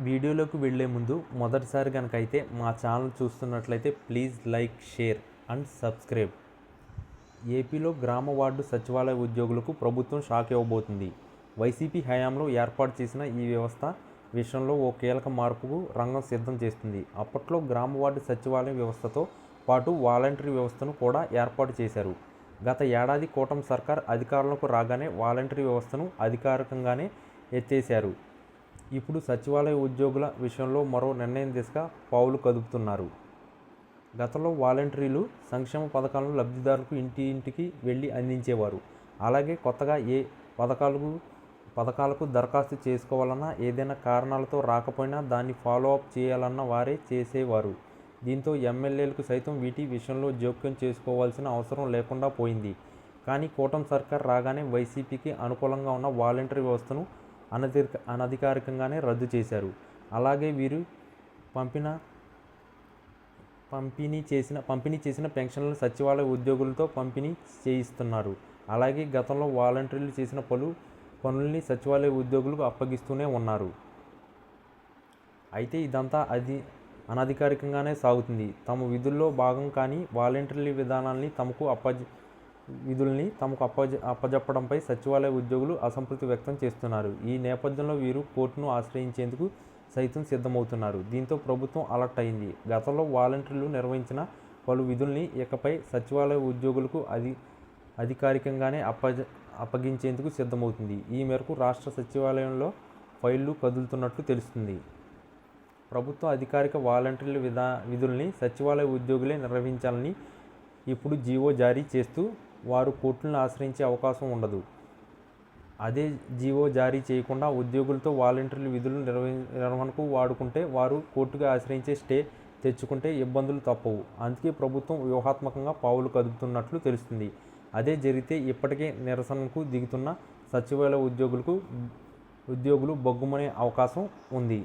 వీడియోలోకి వెళ్ళే ముందు మొదటిసారి కనుక అయితే మా ఛానల్ చూస్తున్నట్లయితే please like, share and subscribe. ఏపీలో గ్రామ వార్డు సచివాలయ ఉద్యోగులకు ప్రభుత్వం షాక్ ఇవ్వబోతుంది. వైసీపీ హయాంలో ఏర్పాటు చేసిన ఈ వ్యవస్థ విషయంలో ఓ కీలక మార్పుకు రంగం సిద్ధం చేస్తుంది. అప్పట్లో గ్రామ వార్డు సచివాలయం వ్యవస్థతో పాటు వాలంటరీ వ్యవస్థను కూడా ఏర్పాటు చేశారు. గత ఏడాది కూటమి సర్కార్ అధికారంలోకి రాగానే వాలంటరీ వ్యవస్థను అధికారికంగానే ఎత్తేశారు. ఇప్పుడు సచివాలయ ఉద్యోగుల విషయంలో మరో నిర్ణయం దిశగా పావులు కదుపుతున్నారు. గతంలో వాలంటీర్లు సంక్షేమ పథకాలను లబ్ధిదారులకు ఇంటింటికి వెళ్ళి అందించేవారు. అలాగే కొత్తగా ఏ పథకాలకు దరఖాస్తు చేసుకోవాలన్నా, ఏదైనా కారణాలతో రాకపోయినా దాన్ని ఫాలో అప్ చేయాలన్న వారే చేసేవారు. దీంతో ఎమ్మెల్యేలకు సైతం వీటి విషయంలో జోక్యం చేసుకోవాల్సిన అవసరం లేకుండా పోయింది. కానీ కూటమి సర్కార్ రాగానే వైసీపీకి అనుకూలంగా ఉన్న వాలంటరీ వ్యవస్థను అనధికారికంగానే రద్దు చేశారు. అలాగే వీరు పంపిణీ చేసిన పెన్షన్లను సచివాలయ ఉద్యోగులతో పంపిణీ చేయిస్తున్నారు. అలాగే గతంలో వాలంటీర్లు చేసిన పలు పనుల్ని సచివాలయ ఉద్యోగులకు అప్పగిస్తూనే ఉన్నారు. అయితే ఇదంతా అనధికారికంగానే సాగుతుంది. తమ విధుల్లో భాగం కాని వాలంటీర్ల విధుల్ని తమకు అప్పజెప్పడంపై సచివాలయ ఉద్యోగులు అసంతృప్తి వ్యక్తం చేస్తున్నారు. ఈ నేపథ్యంలో వీరు కోర్టును ఆశ్రయించేందుకు సైతం సిద్ధమవుతున్నారు. దీంతో ప్రభుత్వం అలర్ట్ అయింది. గతంలో వాలంటీర్లు నిర్వహించిన పలు విధుల్ని ఇకపై సచివాలయ ఉద్యోగులకు అధికారికంగానే అప్పగించేందుకు సిద్ధమవుతుంది. ఈ మేరకు రాష్ట్ర సచివాలయంలో ఫైళ్లు కదులుతున్నట్లు తెలుస్తుంది. ప్రభుత్వ అధికారిక వాలంటీర్ల విధుల్ని సచివాలయ ఉద్యోగులే నిర్వహించాలని ఇప్పుడు జీవో జారీ చేస్తూ వారు కోర్టులను ఆశ్రయించే అవకాశం ఉండదు. అదే జీవో జారీ చేయకుండా ఉద్యోగులతో వాలంటీర్ల విధుల నిర్వహణకు వాడుకుంటే వారు కోర్టుగా ఆశ్రయించే స్టే తెచ్చుకుంటే ఇబ్బందులు తప్పవు. అందుకే ప్రభుత్వం వ్యూహాత్మకంగా పావులు కదుపుతున్నట్లు తెలుస్తుంది. అదే జరిగితే ఇప్పటికే నిరసనకు దిగుతున్న సచివాలయ ఉద్యోగులు బగ్గుమనే అవకాశం ఉంది.